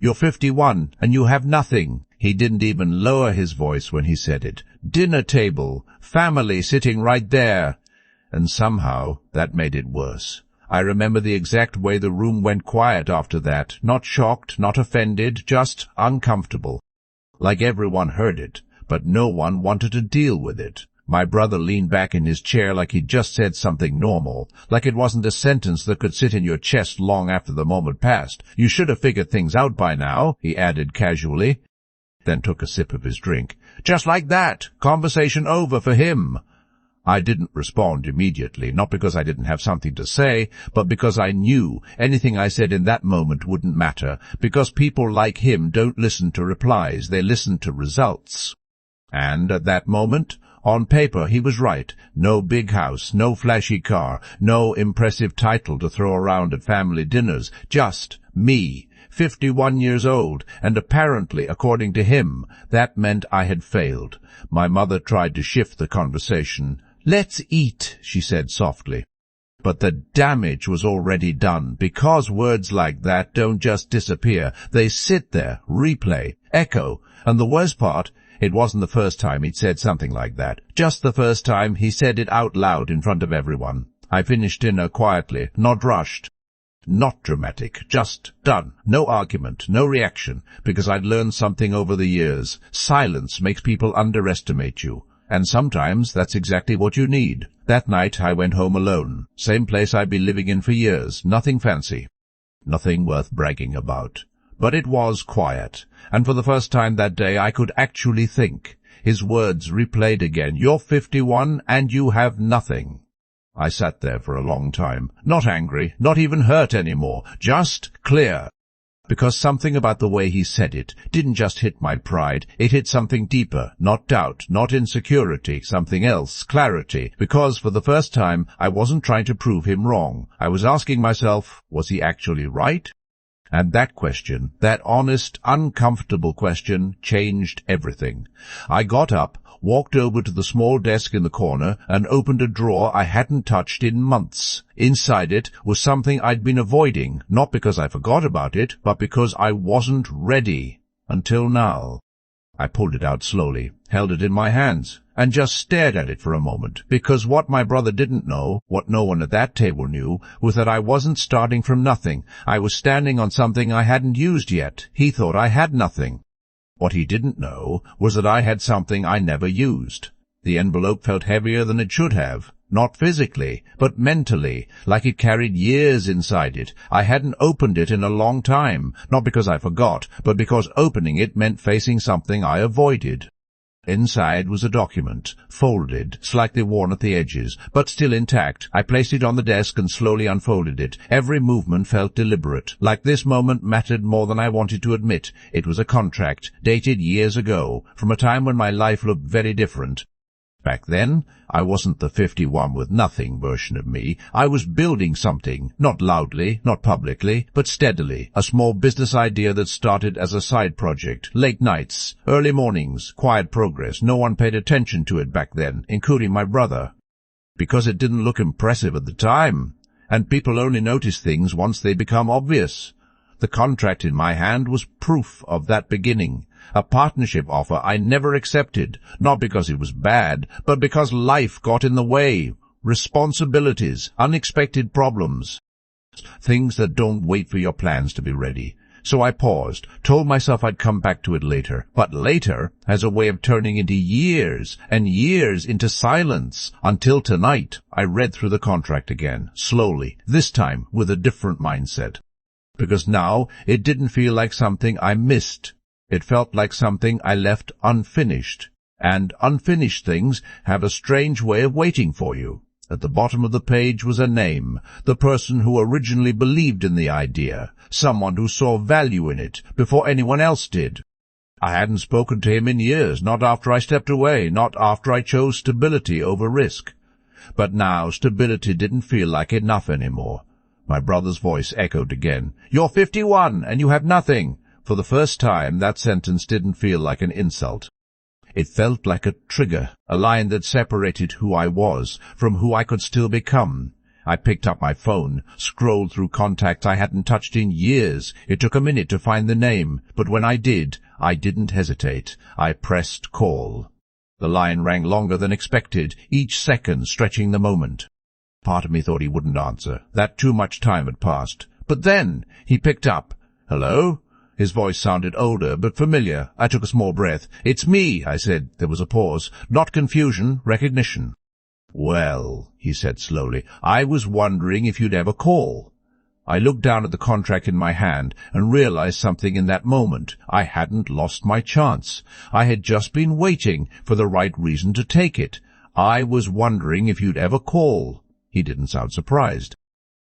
You're 51, and you have nothing." He didn't even lower his voice when he said it. "Dinner table, family sitting right there." And somehow that made it worse. I remember the exact way the room went quiet after that, not shocked, not offended, just uncomfortable. Like everyone heard it, but no one wanted to deal with it. My brother leaned back in his chair like he'd just said something normal, like it wasn't a sentence that could sit in your chest long after the moment passed. "You should have figured things out by now," he added casually, then took a sip of his drink. Just like that, conversation over for him. I didn't respond immediately, not because I didn't have something to say, but because I knew anything I said in that moment wouldn't matter, because people like him don't listen to replies, they listen to results. And at that moment, on paper, he was right. No big house, no flashy car, no impressive title to throw around at family dinners, just me, 51 years old, and apparently, according to him, that meant I had failed. My mother tried to shift the conversation. "Let's eat," she said softly. But the damage was already done, because words like that don't just disappear. They sit there, replay, echo, and the worst part, it wasn't the first time he'd said something like that. Just the first time he said it out loud in front of everyone. I finished dinner quietly, not rushed. Not dramatic, just done. No argument, no reaction, because I'd learned something over the years. Silence makes people underestimate you. And sometimes that's exactly what you need. That night I went home alone. Same place I'd been living in for years. Nothing fancy. Nothing worth bragging about. But it was quiet. And for the first time that day I could actually think. His words replayed again. "You're 51 and you have nothing." I sat there for a long time. Not angry, not even hurt anymore. Just clear. Because something about the way he said it didn't just hit my pride, it hit something deeper, not doubt, not insecurity, something else, clarity. Because for the first time, I wasn't trying to prove him wrong. I was asking myself, was he actually right? And that question, that honest, uncomfortable question, changed everything. I got up, walked over to the small desk in the corner, and opened a drawer I hadn't touched in months. Inside it was something I'd been avoiding, not because I forgot about it, but because I wasn't ready. Until now. I pulled it out slowly, held it in my hands, and just stared at it for a moment, because what my brother didn't know, what no one at that table knew, was that I wasn't starting from nothing. I was standing on something I hadn't used yet. He thought I had nothing. What he didn't know was that I had something I never used. The envelope felt heavier than it should have, not physically, but mentally, like it carried years inside it. I hadn't opened it in a long time, not because I forgot, but because opening it meant facing something I avoided. Inside was a document, folded, slightly worn at the edges, but still intact. I placed it on the desk and slowly unfolded it. Every movement felt deliberate, like this moment mattered more than I wanted to admit. It was a contract, dated years ago, from a time when my life looked very different. Back then, I wasn't the 51 with nothing version of me. I was building something, not loudly, not publicly, but steadily. A small business idea that started as a side project. Late nights, early mornings, quiet progress. No one paid attention to it back then, including my brother. Because it didn't look impressive at the time. And people only notice things once they become obvious. The contract in my hand was proof of that beginning. A partnership offer I never accepted, not because it was bad, but because life got in the way. Responsibilities, unexpected problems. Things that don't wait for your plans to be ready. So I paused, told myself I'd come back to it later. But later has a way of turning into years, and years into silence. Until tonight, I read through the contract again, slowly, this time with a different mindset. Because now it didn't feel like something I missed. It felt like something I left unfinished. And unfinished things have a strange way of waiting for you. At the bottom of the page was a name, the person who originally believed in the idea, someone who saw value in it before anyone else did. I hadn't spoken to him in years, not after I stepped away, not after I chose stability over risk. But now stability didn't feel like enough anymore. My brother's voice echoed again. "You're 51 and you have nothing." For the first time, that sentence didn't feel like an insult. It felt like a trigger, a line that separated who I was from who I could still become. I picked up my phone, scrolled through contacts I hadn't touched in years. It took a minute to find the name, but when I did, I didn't hesitate. I pressed call. The line rang longer than expected, each second stretching the moment. Part of me thought he wouldn't answer, that too much time had passed. But then he picked up. "Hello?" His voice sounded older, but familiar. I took a small breath. "It's me," I said. There was a pause. Not confusion, recognition. "Well," he said slowly, "I was wondering if you'd ever call." I looked down at the contract in my hand and realized something in that moment. I hadn't lost my chance. I had just been waiting for the right reason to take it. I was wondering if you'd ever call. He didn't sound surprised.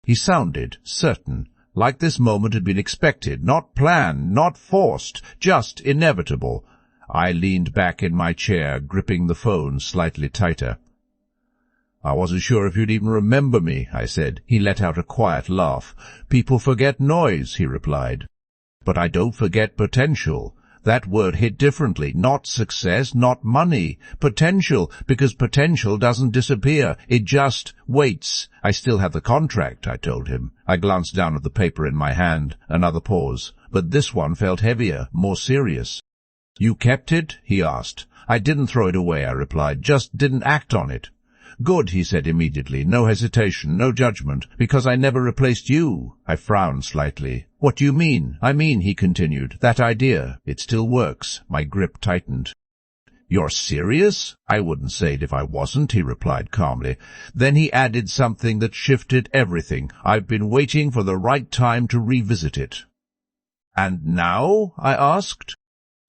He sounded certain, like this moment had been expected, not planned, not forced, just inevitable. I leaned back in my chair, gripping the phone slightly tighter. "I wasn't sure if you'd even remember me," I said. He let out a quiet laugh. "People forget noise," he replied. "But I don't forget potential. That word hit differently. Not success, not money. Potential, because potential doesn't disappear. It just waits. I still have the contract," I told him. I glanced down at the paper in my hand. Another pause. But this one felt heavier, more serious. "You kept it?" he asked. "I didn't throw it away," I replied. "Just didn't act on it." "Good," he said immediately. No hesitation, no judgment. "Because I never replaced you." I frowned slightly. "What do you mean?" "I mean," he continued, "that idea. It still works." My grip tightened. "You're serious?" "I wouldn't say it if I wasn't," he replied calmly. Then he added something that shifted everything. "I've been waiting for the right time to revisit it." "And now?" I asked.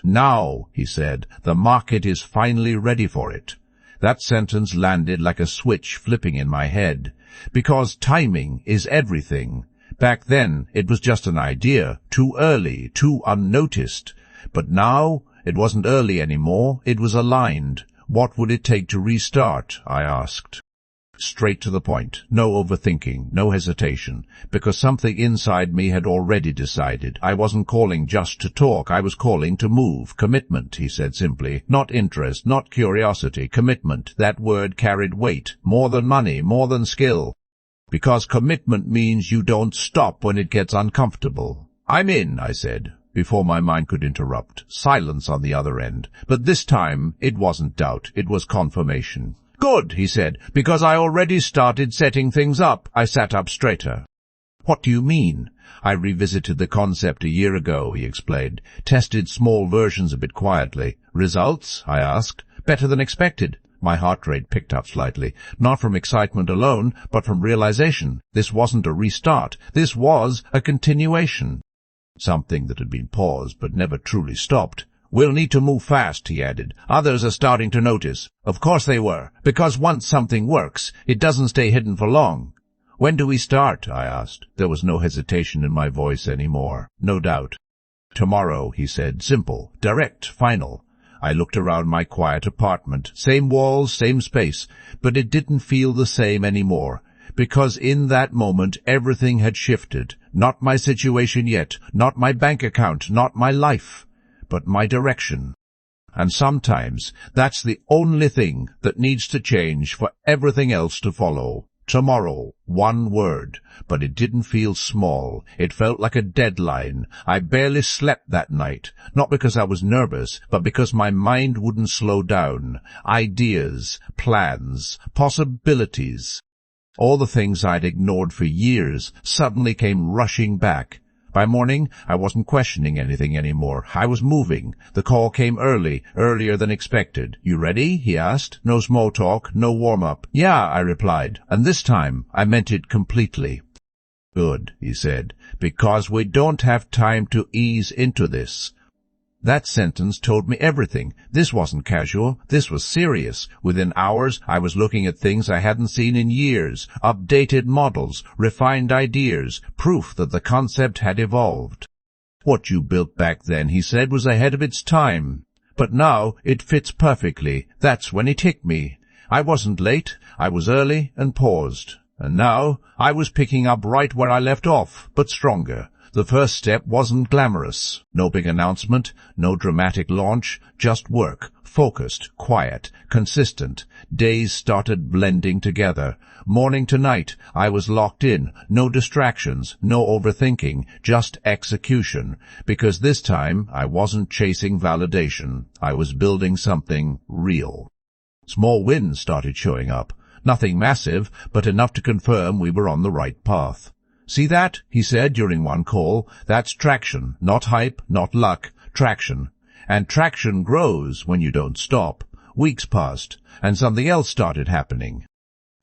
"Now," he said, "the market is finally ready for it." That sentence landed like a switch flipping in my head. Because timing is everything. Back then, it was just an idea, too early, too unnoticed. But now, it wasn't early anymore, it was aligned. What would it take to restart? I asked. Straight to the point, no overthinking, no hesitation, because something inside me had already decided. I wasn't calling just to talk, I was calling to move. Commitment, he said simply. Not interest, not curiosity, commitment. That word carried weight, more than money, more than skill. Because commitment means you don't stop when it gets uncomfortable. "I'm in," I said, before my mind could interrupt. Silence on the other end. But this time, it wasn't doubt, it was confirmation. "Good," he said, "because I already started setting things up." I sat up straighter. "What do you mean?" "I revisited the concept a year ago," he explained. "Tested small versions of it quietly." "Results?" I asked. "Better than expected." My heart rate picked up slightly, not from excitement alone, but from realization. This wasn't a restart. This was a continuation. Something that had been paused but never truly stopped. "We'll need to move fast," he added. "Others are starting to notice." Of course they were, because once something works, it doesn't stay hidden for long. "When do we start?" I asked. There was no hesitation in my voice anymore. No doubt. "Tomorrow," he said. Simple, direct, final. I looked around my quiet apartment. Same walls, same space, but it didn't feel the same anymore. Because in that moment everything had shifted. Not my situation yet, not my bank account, not my life, but my direction. And sometimes that's the only thing that needs to change for everything else to follow. Tomorrow, one word, but it didn't feel small. It felt like a deadline. I barely slept that night, not because I was nervous, but because my mind wouldn't slow down. Ideas, plans, possibilities. All the things I'd ignored for years suddenly came rushing back. By morning, I wasn't questioning anything anymore. I was moving. The call came early, earlier than expected. "You ready?" he asked. No small talk, no warm-up. "Yeah," I replied, and this time I meant it completely. "Good," he said, "because we don't have time to ease into this." That sentence told me everything. This wasn't casual. This was serious. Within hours, I was looking at things I hadn't seen in years. Updated models, refined ideas, proof that the concept had evolved. "What you built back then," he said, "was ahead of its time. But now it fits perfectly." That's when it hit me. I wasn't late. I was early and paused. And now I was picking up right where I left off, but stronger. The first step wasn't glamorous. No big announcement, no dramatic launch, just work. Focused, quiet, consistent. Days started blending together. Morning to night, I was locked in. No distractions, no overthinking, just execution. Because this time, I wasn't chasing validation. I was building something real. Small wins started showing up. Nothing massive, but enough to confirm we were on the right path. "See that?" he said during one call. "That's traction. Not hype, not luck. Traction. And traction grows when you don't stop." Weeks passed, and something else started happening.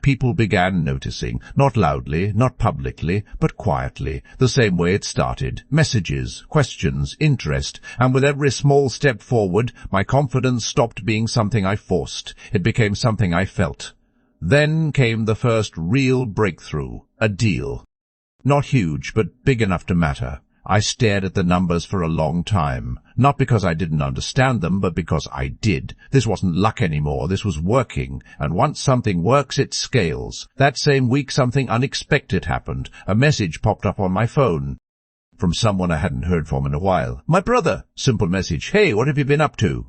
People began noticing, not loudly, not publicly, but quietly, the same way it started. Messages, questions, interest, and with every small step forward, my confidence stopped being something I forced. It became something I felt. Then came the first real breakthrough, a deal. Not huge, but big enough to matter. I stared at the numbers for a long time, not because I didn't understand them, but because I did. This wasn't luck anymore, this was working, and once something works, it scales. That same week something unexpected happened. A message popped up on my phone from someone I hadn't heard from in a while. "My brother." Simple message. "Hey, what have you been up to?"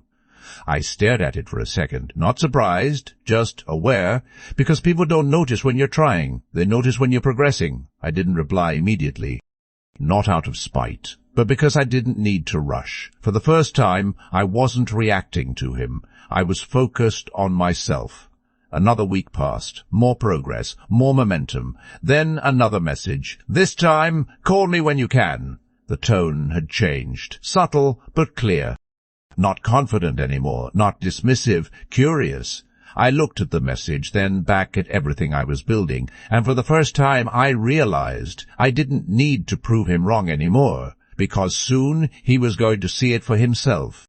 I stared at it for a second, not surprised, just aware, because people don't notice when you're trying. They notice when you're progressing. I didn't reply immediately. Not out of spite, but because I didn't need to rush. For the first time, I wasn't reacting to him. I was focused on myself. Another week passed. More progress, more momentum. Then another message. "This time, call me when you can." The tone had changed. Subtle, but clear. Not confident anymore, not dismissive, curious. I looked at the message, then back at everything I was building, and for the first time I realized I didn't need to prove him wrong anymore, because soon he was going to see it for himself.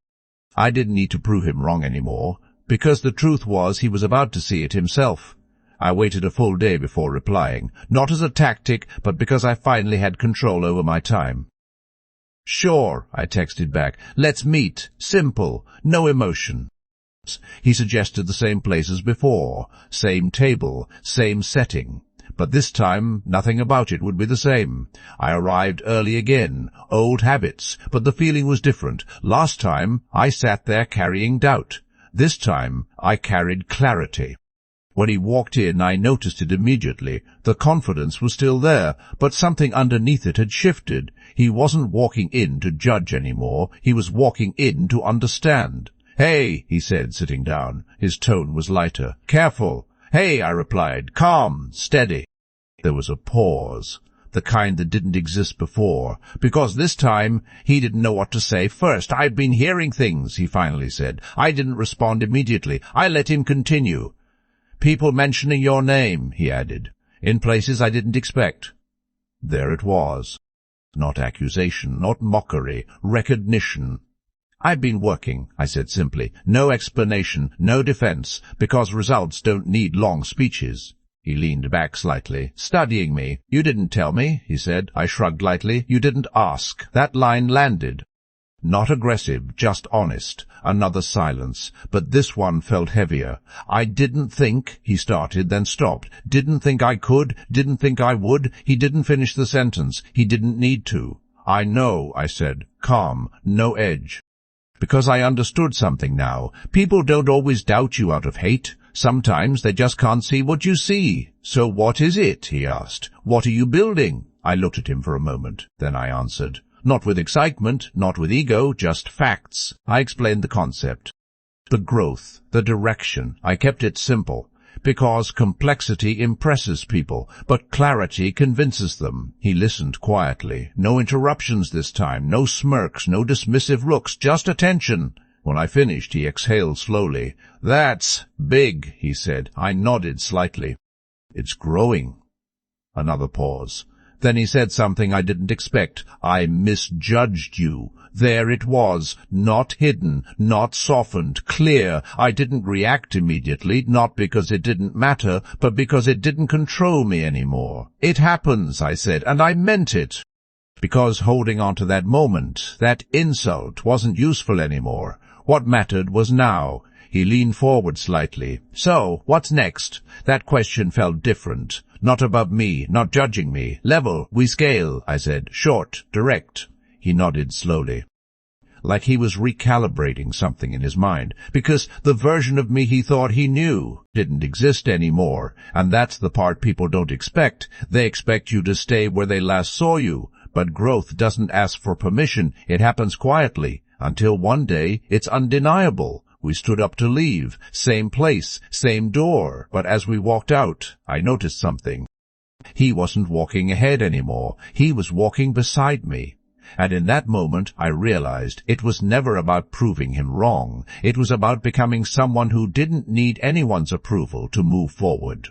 I didn't need to prove him wrong anymore, because the truth was he was about to see it himself. I waited a full day before replying, not as a tactic, but because I finally had control over my time. "Sure," I texted back. "Let's meet. Simple. No emotion." He suggested the same place as before, same table, same setting. But this time, nothing about it would be the same. I arrived early again. Old habits, but the feeling was different. Last time, I sat there carrying doubt. This time, I carried clarity. When he walked in, I noticed it immediately. The confidence was still there, but something underneath it had shifted. He wasn't walking in to judge anymore. He was walking in to understand. "Hey," he said, sitting down. His tone was lighter. "Careful." "Hey," I replied. "Calm, steady." There was a pause, the kind that didn't exist before, because this time he didn't know what to say first. "I've been hearing things," he finally said. I didn't respond immediately. I let him continue. "People mentioning your name," he added, "in places I didn't expect." There it was. Not accusation, not mockery, recognition. "I've been working," I said simply. No explanation, no defense, because results don't need long speeches. He leaned back slightly. "Studying me." "You didn't tell me," he said. I shrugged lightly. "You didn't ask." That line landed. Not aggressive, just honest. Another silence, but this one felt heavier. "I didn't think," he started, then stopped. "Didn't think I could, didn't think I would." He didn't finish the sentence. He didn't need to. "I know," I said, calm, no edge. Because I understood something now. People don't always doubt you out of hate. Sometimes they just can't see what you see. "So what is it?" he asked. "What are you building?" I looked at him for a moment. Then I answered. Not with excitement, not with ego, just facts. I explained the concept. The growth, the direction. I kept it simple. Because complexity impresses people, but clarity convinces them. He listened quietly. No interruptions this time, no smirks, no dismissive looks, just attention. When I finished, he exhaled slowly. "That's big," he said. I nodded slightly. "It's growing." Another pause. Then he said something I didn't expect. "I misjudged you." There it was, not hidden, not softened, clear. I didn't react immediately, not because it didn't matter, but because it didn't control me anymore. "It happens," I said, and I meant it. Because holding on to that moment, that insult, wasn't useful anymore. What mattered was now. He leaned forward slightly. "So, what's next?" That question felt different. Not above me, not judging me. Level, we scale, I said. Short, direct. He nodded slowly, like he was recalibrating something in his mind, because the version of me he thought he knew didn't exist anymore, and that's the part people don't expect. They expect you to stay where they last saw you, but growth doesn't ask for permission. It happens quietly, until one day it's undeniable. We stood up to leave. Same place, same door, but as we walked out, I noticed something. He wasn't walking ahead anymore. He was walking beside me. And in that moment I realized it was never about proving him wrong. It was about becoming someone who didn't need anyone's approval to move forward.